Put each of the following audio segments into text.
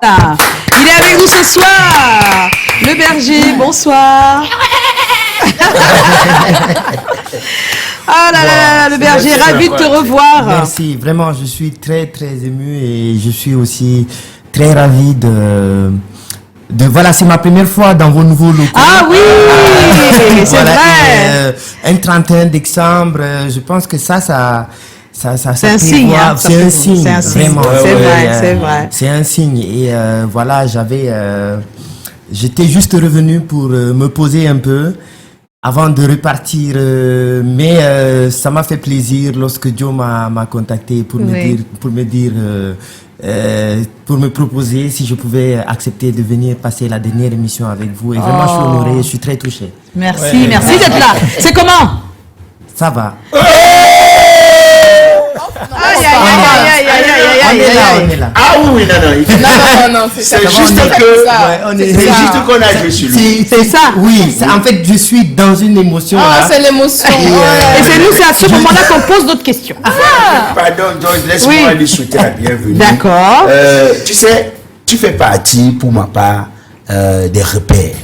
Ah, il est avec nous ce soir. Le berger, bonsoir. Ah là là, le berger, ravi de te revoir. Merci, vraiment, je suis très très ému et je suis aussi très ravi de voilà, c'est ma première fois dans vos nouveaux locaux. Ah oui, c'est voilà, vrai. Et, un 31 décembre, je pense que ça c'est un signe, hein, c'est un signe, vraiment. C'est vrai, c'est vrai. C'est un signe et voilà, j'étais juste revenu pour me poser un peu avant de repartir, mais ça m'a fait plaisir lorsque Joe m'a contacté pour me proposer si je pouvais accepter de venir passer la dernière émission avec vous. Et vraiment, je suis honoré, je suis très touché. Merci, merci d'être là. C'est comment? Ça va. On est là. Ah oui, non. C'est juste qu'on a joué sur lui. C'est ça. Oui, en fait, je suis dans une émotion. Ah, c'est l'émotion. Et c'est à ce moment-là qu'on pose d'autres questions. Pardon, George, laisse-moi lui souhaiter la bienvenue. D'accord. Tu sais, tu fais partie, pour ma part, des repères.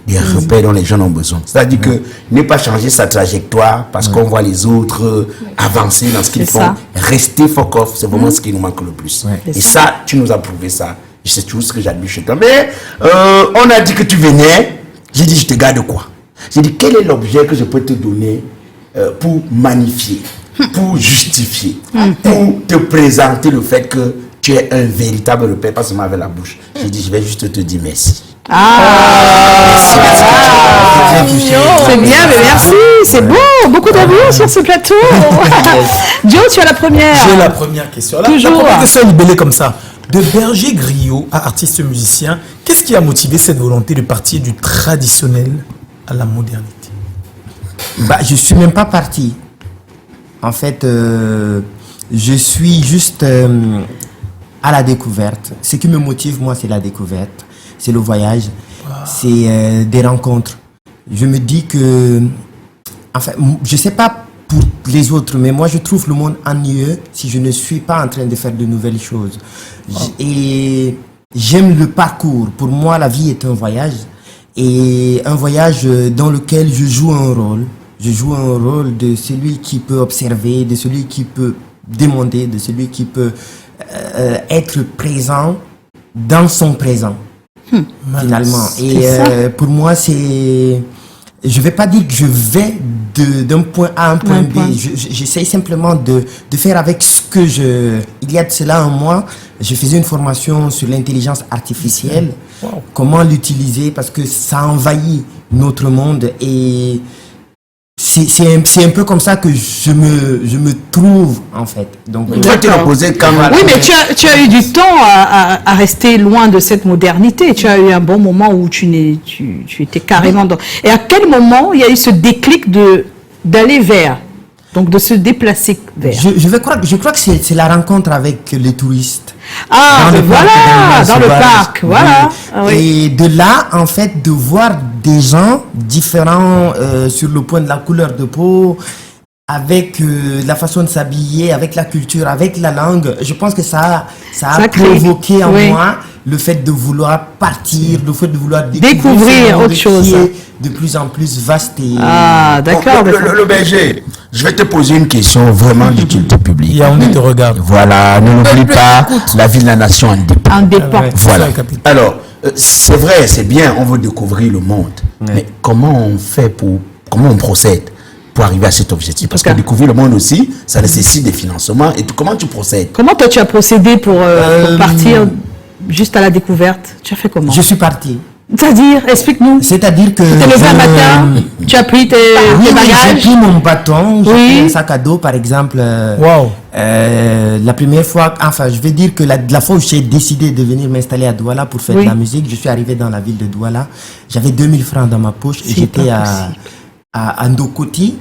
Des repères dont les gens ont besoin. C'est-à-dire que ne pas changer sa trajectoire parce qu'on voit les autres avancer dans ce qu'ils font. Ça. Rester fuck off, c'est vraiment ce qui nous manque le plus. Et ça, tu nous as prouvé ça. C'est tout ce que j'admire chez toi. Mais on a dit que tu venais. J'ai dit, je te garde quoi? J'ai dit, quel est l'objet que je peux te donner pour magnifier, pour justifier, pour te présenter le fait que tu es un véritable repère, pas seulement avec la bouche. J'ai dit, je vais juste te dire merci. C'est bien, mais merci, c'est beau, beaucoup d'amour sur ce plateau. Joe, tu as la première. J'ai la première question. La première question est libellée comme ça. De berger griot à artiste musicien, qu'est-ce qui a motivé cette volonté de partir du traditionnel à la modernité? Je suis même pas parti. En fait, je suis juste à la découverte. Ce qui me motive, moi, c'est la découverte. C'est le voyage, c'est des rencontres. Je me dis que, enfin, je sais pas pour les autres, mais moi je trouve le monde ennuyeux si je ne suis pas en train de faire de nouvelles choses. Et j'aime le parcours. Pour moi, la vie est un voyage, et un voyage dans lequel je joue un rôle. Je joue un rôle de celui qui peut observer, de celui qui peut demander, de celui qui peut être présent dans son présent. Finalement. Et pour moi, c'est... Je vais pas dire que je vais d'un point A à un point B. J'essaye simplement de faire avec ce que il y a de cela un mois, je faisais une formation sur l'intelligence artificielle. Comment l'utiliser, parce que ça envahit notre monde et c'est un peu comme ça que je me trouve, en fait. Donc, Oui, mais tu as eu du temps à rester loin de cette modernité. Tu as eu un bon moment où tu étais carrément dans... Et à quel moment il y a eu ce déclic d'aller vers, donc de se déplacer vers? Je crois que c'est la rencontre avec les touristes. Dans le parc, voilà. Et de là, en fait, de voir des gens différents sur le point de la couleur de peau, avec la façon de s'habiller, avec la culture, avec la langue, je pense que ça a provoqué en moi le fait de vouloir partir, le fait de vouloir découvrir autre chose. De plus en plus vaste. D'accord. Le berger, je vais te poser une question vraiment d'utilité publique. On te regarde. Voilà, ne l'oublie pas, la vie de la nation en dépend. Voilà. Alors, c'est vrai, c'est bien, on veut découvrir le monde. Mais comment on procède pour arriver à cet objectif? Parce que découvrir le monde aussi, ça nécessite des financements. Et comment tu procèdes? Comment toi tu as procédé pour partir juste à la découverte? Tu as fait comment? Je suis parti. C'est-à-dire, explique-nous. C'est-à-dire que... Tu t'es levé un matin, tu as pris tes bagages. J'ai pris mon bâton, j'ai pris un sac à dos, par exemple. La première fois, enfin, je vais dire que la fois où j'ai décidé de venir m'installer à Douala pour faire de la musique, je suis arrivé dans la ville de Douala. J'avais 2000 francs dans ma poche et j'étais à Ndokoti.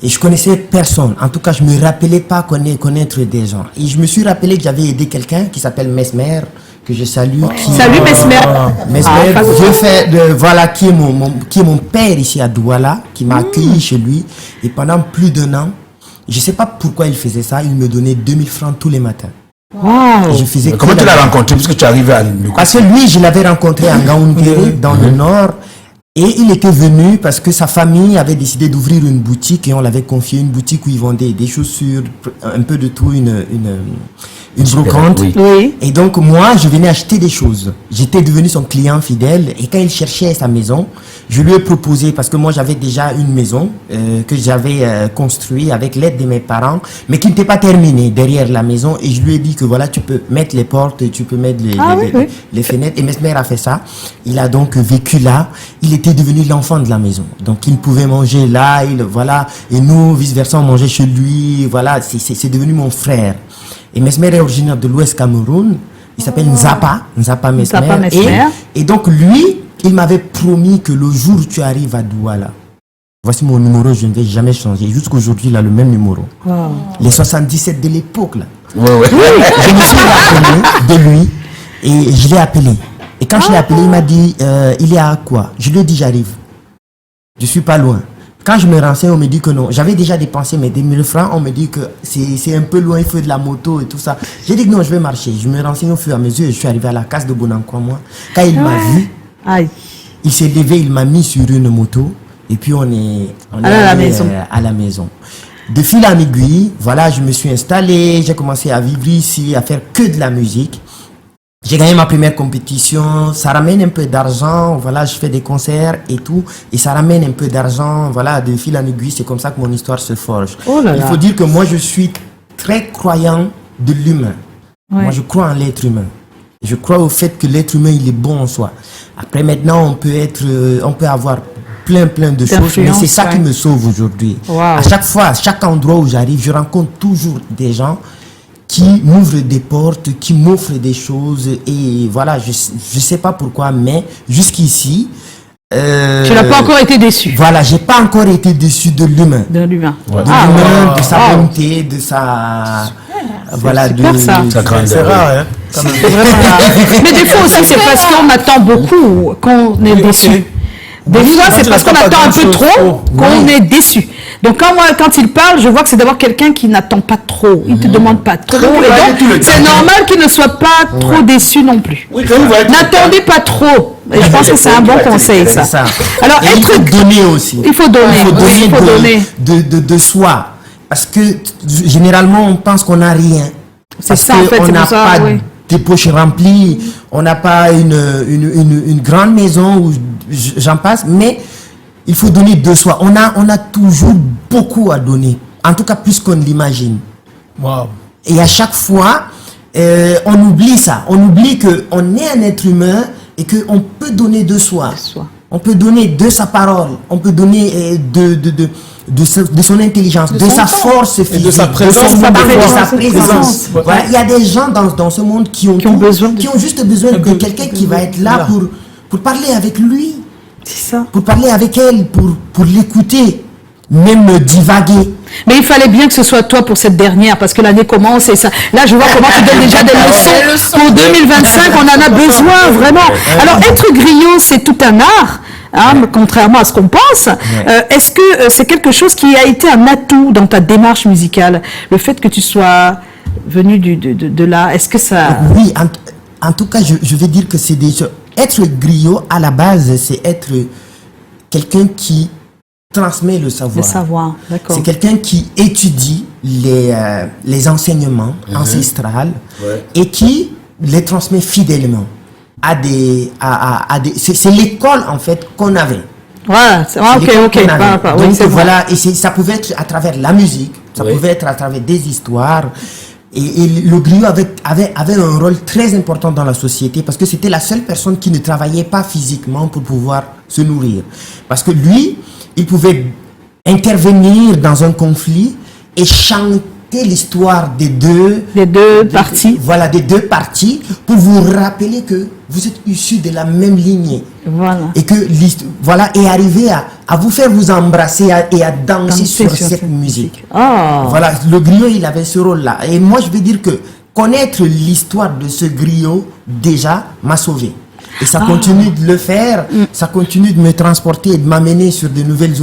Et je connaissais personne. En tout cas, je me rappelais pas connaître des gens. Et je me suis rappelé que j'avais aidé quelqu'un qui s'appelle Mesmer, que je salue. Salut Mesmer. Voilà, qui est mon père ici à Douala, qui m'a accueilli chez lui. Et pendant plus d'1 an, je sais pas pourquoi il faisait ça, il me donnait 2000 francs tous les matins. Wow. Je faisais Comment tu l'as rencontré puisque tu arrives à le Parce que lui, je l'avais rencontré à Ngaoundéré, dans le nord. Et il était venu parce que sa famille avait décidé d'ouvrir une boutique et on l'avait confié une boutique où ils vendaient des chaussures, un peu de tout, une brocante. Oui. Oui. Et donc moi, je venais acheter des choses. J'étais devenu son client fidèle et quand il cherchait sa maison, je lui ai proposé, parce que moi j'avais déjà une maison que j'avais construite avec l'aide de mes parents, mais qui n'était pas terminée derrière la maison, et je lui ai dit que voilà, tu peux mettre les portes, tu peux mettre les fenêtres, et Mesmer a fait ça. Il a donc vécu là, il était devenu l'enfant de la maison, donc il pouvait manger là, voilà, et nous vice versa on mangeait chez lui, voilà, c'est devenu mon frère. Et Mesmer est originaire de l'Ouest Cameroun, il s'appelle Nzapa Mesmer. Et donc lui, il m'avait promis que le jour où tu arrives à Douala, voici mon numéro, je ne vais jamais changer. Jusqu'aujourd'hui, il a le même numéro. Wow. Les 77 de l'époque, là. Ouais. Je me suis rappelé de lui et je l'ai appelé. Et quand je l'ai appelé, il m'a dit, il est à quoi? Je lui ai dit, j'arrive. Je suis pas loin. Quand je me renseigne, on me dit que non. J'avais déjà dépensé mes 2000 francs. On me dit que c'est un peu loin, il faut de la moto et tout ça. J'ai dit que non, je vais marcher. Je me renseigne au fur et à mesure et je suis arrivé à la case de Bonankwa, moi. Quand il m'a vu, il s'est levé, il m'a mis sur une moto et puis on est à la maison. De fil en aiguille, voilà, je me suis installé, j'ai commencé à vivre ici, à faire que de la musique. J'ai gagné ma première compétition, ça ramène un peu d'argent, voilà, je fais des concerts et tout, et ça ramène un peu d'argent, voilà, de fil en aiguille, c'est comme ça que mon histoire se forge. Il faut dire que moi, je suis très croyant de l'humain. Ouais. Moi, je crois en l'être humain. Je crois au fait que l'être humain, il est bon en soi. Après, maintenant, on peut avoir plein de choses, mais c'est ça qui me sauve aujourd'hui. Wow. À chaque fois, à chaque endroit où j'arrive, je rencontre toujours des gens qui m'ouvrent des portes, qui m'offrent des choses, et voilà, je sais pas pourquoi, mais jusqu'ici, tu n'as pas encore été déçu. Voilà, j'ai pas encore été déçu de l'humain. De l'humain. Ouais. De sa bonté, de sa... Voilà, c'est rare, hein. C'est vraiment rare. Mais des fois aussi, c'est parce qu'on attend beaucoup qu'on est déçu. Des fois, c'est parce qu'on attend un peu trop qu'on est déçu. Donc quand il parle, je vois que c'est d'abord quelqu'un qui n'attend pas trop. Il ne te demande pas trop. Et donc, c'est normal qu'il ne soit pas trop déçu non plus. N'attendez pas trop. Et je pense que c'est un bon conseil, ça. Alors, il faut donner aussi. Il faut donner. De soi. Parce que généralement, on pense qu'on n'a rien. C'est ça, en fait. On n'a pas des poches remplies, on n'a pas une grande maison où j'en passe, mais il faut donner de soi. On a toujours beaucoup à donner, en tout cas plus qu'on l'imagine. Wow. Et à chaque fois, on oublie ça. On oublie qu'on est un être humain et qu'on peut donner de soi. On peut donner de sa parole, on peut donner de son intelligence, de sa force physique, de sa présence. Voilà, il y a des gens dans ce monde qui ont juste besoin de quelqu'un qui va être là pour parler avec lui. C'est ça. Pour parler avec elle, pour l'écouter, même divaguer. Mais il fallait bien que ce soit toi pour cette dernière, parce que l'année commence et ça. Là, je vois comment tu donnes déjà des leçons. Pour 2025, on en a besoin, vraiment. Alors, être griot, c'est tout un art. Hein, contrairement à ce qu'on pense. Est-ce que c'est quelque chose qui a été un atout dans ta démarche musicale, le fait que tu sois venu de là? Est-ce que ça... Oui, en tout cas, je vais dire que c'est déjà... Être griot, à la base, c'est être quelqu'un qui transmet le savoir. Le savoir, d'accord. C'est quelqu'un qui étudie les enseignements ancestrales et qui les transmet fidèlement. C'est l'école en fait qu'on avait. Voilà, ok. Donc voilà, et ça pouvait être à travers la musique, ça pouvait être à travers des histoires. Et le griot avait un rôle très important dans la société parce que c'était la seule personne qui ne travaillait pas physiquement pour pouvoir se nourrir. Parce que lui, il pouvait intervenir dans un conflit et chanter l'histoire des deux parties. Voilà, des deux parties pour vous rappeler que vous êtes issus de la même lignée. Voilà. Et que et arriver à vous faire vous embrasser et à danser sur cette musique. Oh. Voilà, le griot, il avait ce rôle-là. Et moi, je veux dire que connaître l'histoire de ce griot, déjà, m'a sauvé. Et ça continue de le faire, ça continue de me transporter et de m'amener sur de nouvelles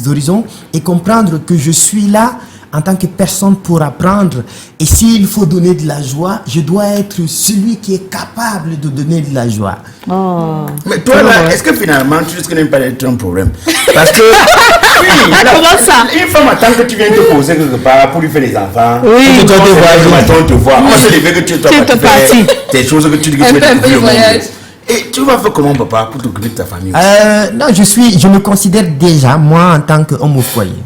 horizons et comprendre que je suis là en tant que personne pour apprendre. Et s'il faut donner de la joie, je dois être celui qui est capable de donner de la joie. Oh. Mais toi, là, est-ce que finalement, tu risques de ne pas être un problème? Parce que, oui, Comment ça? Une femme attend que tu viennes te poser quelque part pour lui faire les enfants. Oui. Tu dois te voir, le matin, on te voit. On se lever que tu es parti. tes choses que tu dis que tu Un es peu découvrir au monde. voyage. Et tu vas faire comment, papa, pour t'occuper de ta famille? Non, je me considère déjà, moi, en tant qu'homme au foyer.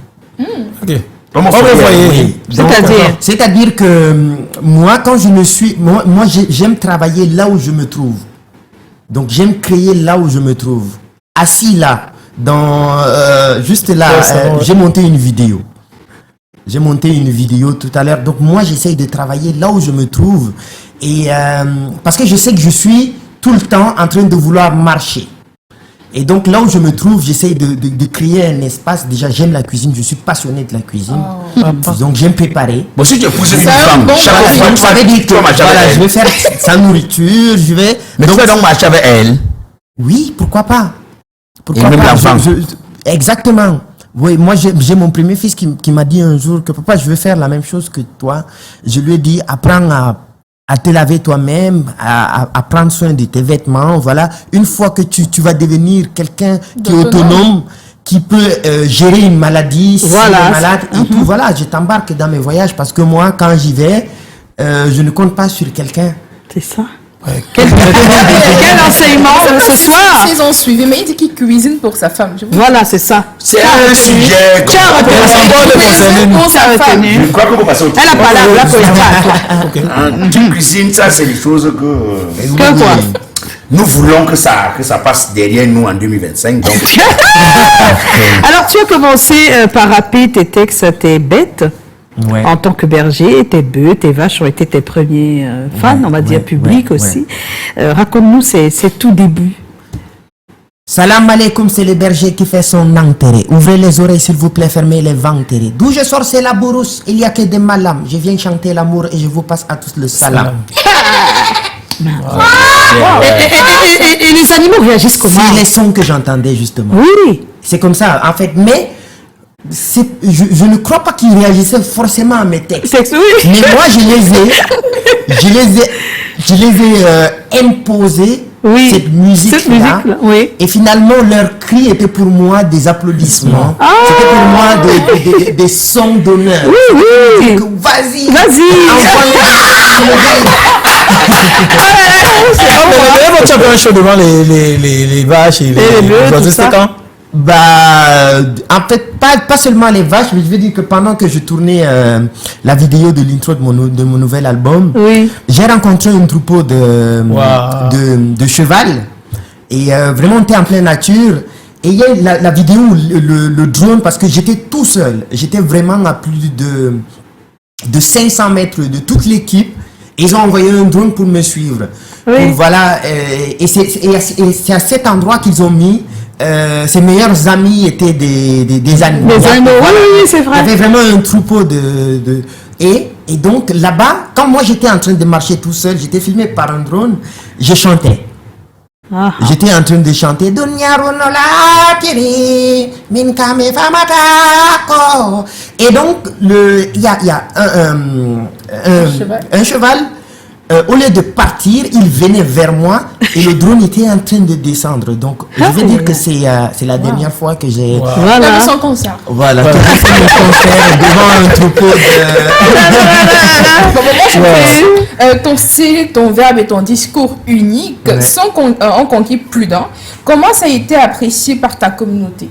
Ok. Comment Homme au foyer. Oui. Donc, c'est-à-dire que moi, quand je me suis... Moi, j'aime travailler là où je me trouve. Donc, j'aime créer là où je me trouve. Assis là, juste là, j'ai monté une vidéo. J'ai monté une vidéo tout à l'heure. Donc, moi, j'essaye de travailler là où je me trouve. Et parce que je sais que je suis tout le temps en train de vouloir marcher. Et donc, là où je me trouve, j'essaye de créer un espace. Déjà, j'aime la cuisine. Je suis passionné de la cuisine. Donc, j'aime préparer. Bon, si tu épouses une C'est un femme, bon chaque bagage. fois, Donc, ça veut dire que tu vas marcher avec voilà, je vais elle. faire sa nourriture, je vais... Mais tu vas donc marcher avec elle. Oui, pourquoi pas? Et même l'enfant. Exactement. Oui, moi j'ai mon premier fils qui m'a dit un jour que papa, je veux faire la même chose que toi. Je lui ai dit, apprends à te laver toi-même, à prendre soin de tes vêtements. Voilà. Une fois que tu vas devenir quelqu'un qui est autonome, qui peut gérer une maladie, si Voilà. tu es malade et tout. Voilà, je t'embarque dans mes voyages parce que moi, quand j'y vais, je ne compte pas sur quelqu'un. C'est ça. Quel enseignement ce soir? Ils ont suivi, mais il dit qu'il cuisine pour sa femme. Voilà, c'est ça. C'est un sujet. Tu as retenu. Tu as retenu. Je crois que vous passez au Elle a pas là, là, pour Tu cuisines, ça, c'est des choses que Que quoi? nous voulons que ça passe derrière nous en 2025. Donc, Alors, tu as commencé par rapper tes textes, tes bêtes. Ouais. En tant que berger, tes bœufs, tes vaches ont été tes premiers fans, on va dire publics aussi. Raconte-nous ces tout débuts. Salam alaikum, c'est le berger qui fait son enterré. Ouvrez les oreilles s'il vous plaît, fermez les ventres. D'où je sors, c'est la bourrousse, il n'y a que des malams. Je viens chanter l'amour et je vous passe à tous le salam. Et les animaux réagissent comment? C'est les sons que j'entendais justement. Oui. C'est comme ça, en fait, mais je ne crois pas qu'ils réagissaient forcément à mes textes. Oui. Mais moi, je les ai imposés, Oui. cette musique-là. Cette musique-là, oui. Et finalement, leur cri était pour moi des applaudissements. C'était pour moi des sons d'honneur. Oui, oui. Donc, vas-y. Mais tu as fait un show devant les vaches et les bœufs, oiseaux, tout c'était ça. quand? En fait, pas seulement les vaches, mais je veux dire que pendant que je tournais la vidéo de l'intro de mon nouvel album, Oui. j'ai rencontré un troupeau de cheval. Et vraiment, on était en pleine nature. Et il y a la vidéo, le drone, parce que j'étais tout seul. J'étais vraiment à plus de 500 mètres de toute l'équipe. Ils ont envoyé un drone pour me suivre. Oui. Donc, voilà, et c'est à cet endroit qu'ils ont mis. Ses meilleurs amis étaient des animaux. Des animaux, oui, c'est vrai. Il y avait vraiment un troupeau et donc là-bas, quand moi j'étais en train de marcher tout seul, j'étais filmé par un drone, je chantais. Ah. J'étais en train de chanter Dunya Runola Kiri Minkame Famatako. Et donc il y a un cheval. Au lieu de partir, il venait vers moi et le drone était en train de descendre. Donc, je vais dire que c'est la dernière fois que j'ai Voilà. Son concert. que j'ai fait mon concert devant un troupeau de... Ton style, ton verbe et ton discours unique ont conquis plus d'un. Comment ça a été apprécié par ta communauté?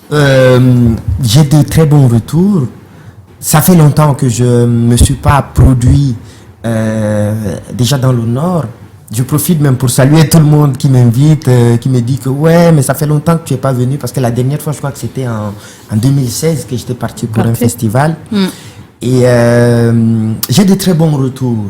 J'ai de très bons retours. Ça fait longtemps que je ne me suis pas produit déjà dans le Nord. Je profite même pour saluer tout le monde qui m'invite, qui me dit que ouais, mais ça fait longtemps que tu n'es pas venu parce que la dernière fois, je crois que c'était en 2016 que j'étais parti pour un festival. Et j'ai de très bons retours.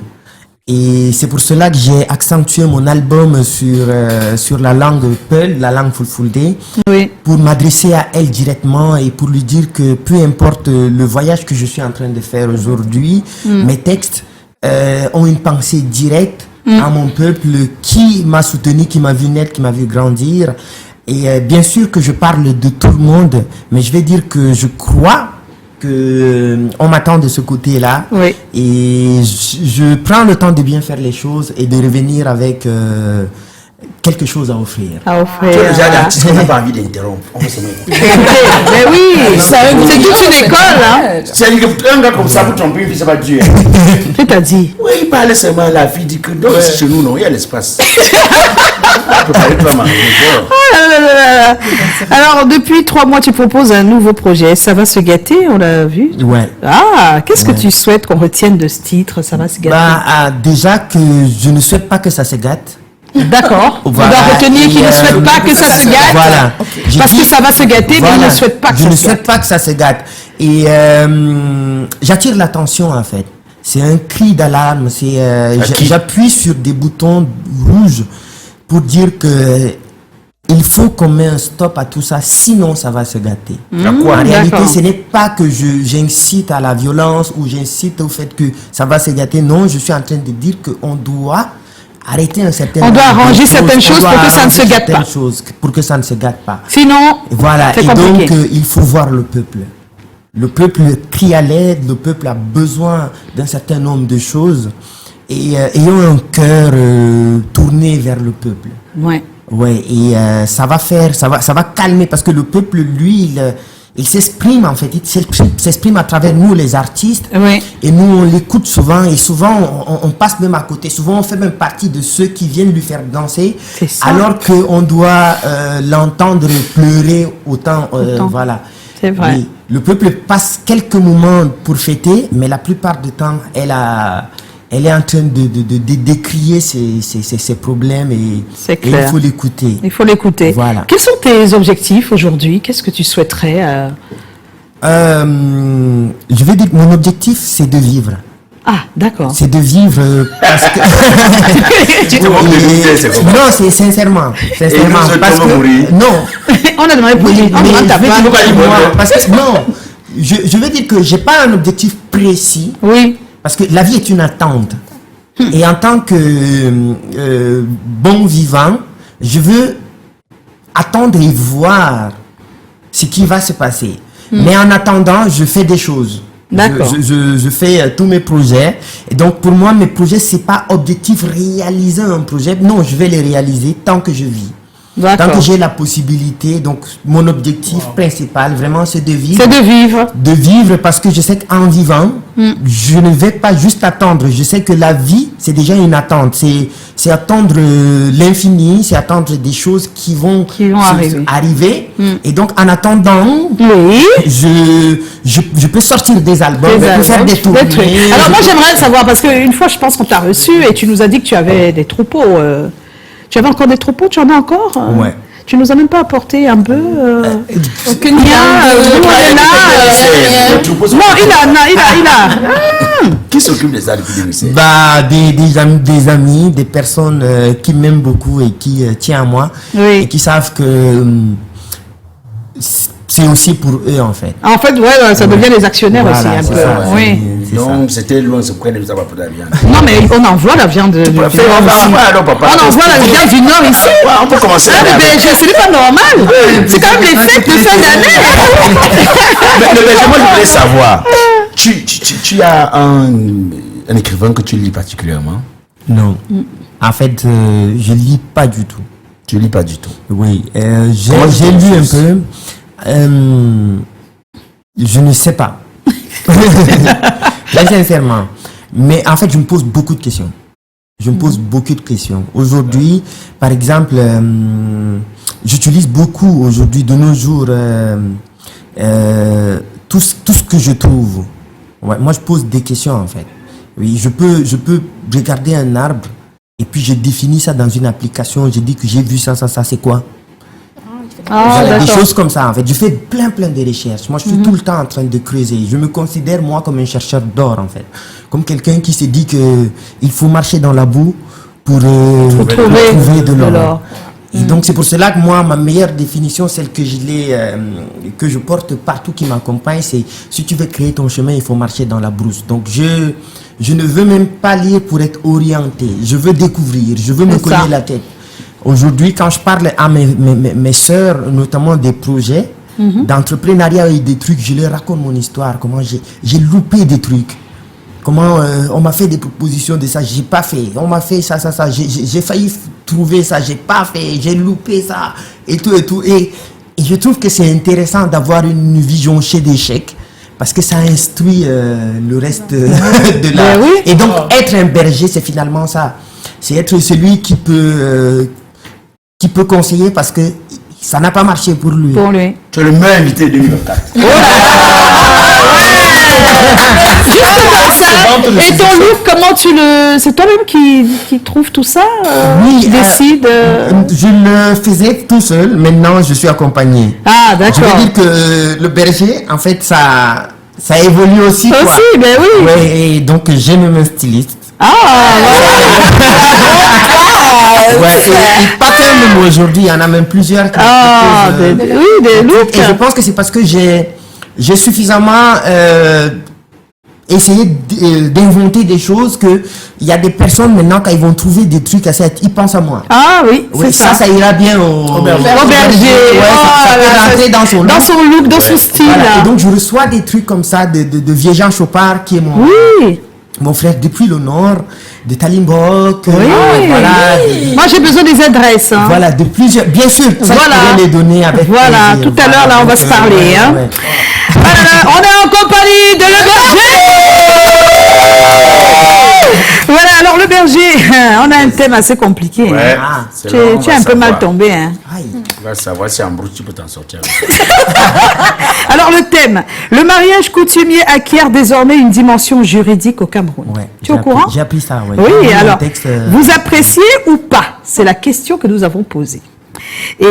Et c'est pour cela que j'ai accentué mon album sur la langue Peul, la langue Fulfulde, Oui. pour m'adresser à elle directement et pour lui dire que peu importe le voyage que je suis en train de faire aujourd'hui, mes textes ont une pensée directe à mon peuple qui m'a soutenu, qui m'a vu naître, qui m'a vu grandir. Et bien sûr que je parle de tout le monde, mais je vais dire que je crois on m'attend de ce côté-là. Oui. Et je prends le temps de bien faire les choses et de revenir avec quelque chose à offrir. À offrir. Tu es déjà l'artiste qu'on n'a pas envie d'interrompre. On va se mettre. Mais oui, c'est toute une école, hein. C'est-à-dire qu'un gars comme ça, vous trompez une fille, c'est pas Dieu. Qu'est-ce que t'as dit? Oui, il parlait seulement à la fille, dit que donc, chez nous, non, il y a l'espace. On peut parler de toi, Marie. Oh là là là là. Alors, depuis 3 mois, tu proposes un nouveau projet. Ça va se gâter, on l'a vu. Ouais. Ah, qu'est-ce que tu souhaites qu'on retienne de ce titre? Ça va se gâter. Déjà que je ne souhaite pas que ça se gâte. D'accord. Voilà. On doit retenir qu'il ne souhaite pas que ça se gâte. Voilà. Parce que ça va se gâter, mais il ne souhaite pas que ça se gâte. Je ne souhaite pas que ça se gâte. Et j'attire l'attention, en fait. C'est un cri d'alarme. J'appuie sur des boutons rouges pour dire que il faut qu'on mette un stop à tout ça, sinon ça va se gâter. En réalité, ce n'est pas que j'incite à la violence ou j'incite au fait que ça va se gâter. Non, je suis en train de dire qu'on doit arrêter un certain On doit arranger certaines choses pour que ça ne se gâte pas. Pour que ça ne se gâte pas. Sinon, voilà. c'est Et compliqué. donc, il faut voir le peuple. Le peuple crie à l'aide, le peuple a besoin d'un certain nombre de choses. Et ayons un cœur tourné vers le peuple. Ouais. Ouais, et ça va calmer parce que le peuple, lui, il s'exprime en fait, il s'exprime à travers nous les artistes. Oui. Et nous on l'écoute souvent et souvent on passe même à côté. Souvent on fait même partie de ceux qui viennent lui faire danser, C'est ça. alors qu'on doit l'entendre pleurer autant. Voilà. C'est vrai. Oui. Le peuple passe quelques moments pour fêter, mais la plupart du temps elle est en train de décrier ses problèmes et C'est il clair. faut l'écouter. Il faut l'écouter. Voilà. Quels sont tes objectifs aujourd'hui? Qu'est-ce que tu souhaiterais Je vais dire que mon objectif, c'est de vivre. Ah, d'accord. C'est de vivre parce que... Tu te moques de nous, c'est comment? Non, c'est sincèrement. Sincèrement. nous, Parce comment que... mourir? Non. On a demandé pour Oui, lui. mais On je t'a vais pas. dire pas que dire moi, bon. parce que non, je veux dire que j'ai pas un objectif précis. Oui. Parce que la vie est une attente. Et en tant que bon vivant, je veux attendre et voir ce qui va se passer. Mais en attendant, je fais des choses. D'accord. Je fais tous mes projets. Et donc, pour moi, mes projets, c'est pas objectif réaliser un projet. Non, je vais les réaliser tant que je vis. Tant D'accord. que j'ai la possibilité. Donc, mon objectif principal, vraiment, c'est de vivre. C'est de vivre. De vivre parce que je sais qu'en vivant, je ne vais pas juste attendre. Je sais que la vie, c'est déjà une attente. C'est attendre l'infini, c'est attendre des choses qui vont arriver. Et donc, en attendant, Oui. je peux sortir des albums, Des je peux faire albums, des tournées. des trucs. Alors moi j'aimerais savoir, parce qu'une fois je pense qu'on t'a reçu et tu nous as dit que tu avais des troupeaux. Tu avais encore des troupeaux? Tu en as encore? Ouais. Tu nous as même pas apporté un peu Aucune rien, nous, on est là, il a. Qui s'occupe de ça depuis 2016? Bah, des amis, des personnes qui m'aiment beaucoup et qui tiennent à moi. Oui. Et qui savent que c'est aussi pour eux en fait. En fait, ouais, ça devient les actionnaires Voilà, aussi un c'est peu. ça, ouais. Oui. C'est Donc, c'était loin, se prendre ça va pour la viande. Non, mais on envoie la viande du Nord ici. On envoie la viande du Nord ici. Ouais, on peut commencer. Ah, mais ce n'est pas normal. C'est quand même les fêtes de fin d'année. Mais moi, je voulais savoir, tu as un écrivain que tu lis particulièrement? Non. En fait, je lis pas du tout. Tu lis pas du tout. Oui. Comment J'ai tu lu un penses? peu. Je ne sais pas. Très sincèrement. Mais en fait, je me pose beaucoup de questions. Je me pose beaucoup de questions. Aujourd'hui, par exemple, j'utilise beaucoup aujourd'hui, de nos jours, tout ce que je trouve. Ouais, moi, je pose des questions en fait. Oui, je peux regarder un arbre et puis je définis ça dans une application. Je dis que j'ai vu ça, c'est quoi? Ah, Voilà, des d'accord. choses comme ça en fait. Je fais plein de recherches. Moi, je suis tout le temps en train de creuser. Je me considère moi comme un chercheur d'or en fait, comme quelqu'un qui se dit que il faut marcher dans la boue pour trouver de l'or. Et donc c'est pour cela que moi, ma meilleure définition, celle que que je porte partout, qui m'accompagne, c'est: si tu veux créer ton chemin, il faut marcher dans la brousse. Donc je ne veux même pas lire pour être orienté. Je veux découvrir. Je veux me C'est ça. cogner la tête. Aujourd'hui, quand je parle à mes sœurs, notamment des projets, d'entrepreneuriat et des trucs. Je leur raconte mon histoire, comment j'ai loupé des trucs. Comment on m'a fait des propositions de ça, j'ai pas fait. On m'a fait ça. J'ai failli trouver ça, j'ai pas fait. J'ai loupé ça et tout et tout. Et je trouve que c'est intéressant d'avoir une vision chez d'échecs parce que ça instruit le reste de la. Oui. Et donc être un berger, c'est finalement ça. C'est être celui qui peut conseiller parce que ça n'a pas marché pour lui. Pour lui. Tu es le meilleur invité de 2024. Justement ça. Et ton look, comment tu le... C'est toi-même qui trouve tout ça Oui, qui décide je le faisais tout seul, maintenant je suis accompagné. Ah, Je d'accord. veux dire que le berger, en fait, ça évolue aussi. Quoi. Aussi, ben oui. Ouais, et donc j'ai même un styliste. Ah, Ouais, et pas que même aujourd'hui, il y en a même plusieurs qui ah, proposent, des looks. Et je pense que c'est parce que j'ai suffisamment essayé d'inventer des choses que il y a des personnes maintenant quand ils vont trouver des trucs à ça, ils pensent à moi. Ah oui, Oui, c'est ça. ça ira bien au berger. berger. Ouais, ça peut rentrer dans son look, dans son style. Voilà. Et donc je reçois des trucs comme ça de Vieux-Jean Chopard qui est Oui. mon frère depuis le nord, de Talimbok. Oui. Voilà. Moi, j'ai besoin des adresses. Hein. Voilà, de plusieurs. Bien sûr, ça Voilà. je pourrais les donner avec Voilà, plaisir. tout à l'heure, là, on va se parler. Ouais, Hein. ouais. Voilà, on est en compagnie de Le Berger. Voilà, alors Le Berger, on a un thème assez compliqué. Ouais. Hein. C'est Tu là, on es va un peu mal savoir. tombé. Hein. Aïe. On va savoir si en brut tu peux t'en sortir. Alors le thème, le mariage coutumier acquiert désormais une dimension juridique au Cameroun. Ouais, Tu es au j'ai courant? appris- J'ai appris ça, ouais. Oui, J'ai lu un alors, texte, vous appréciez ou pas? C'est la question que nous avons posée. Et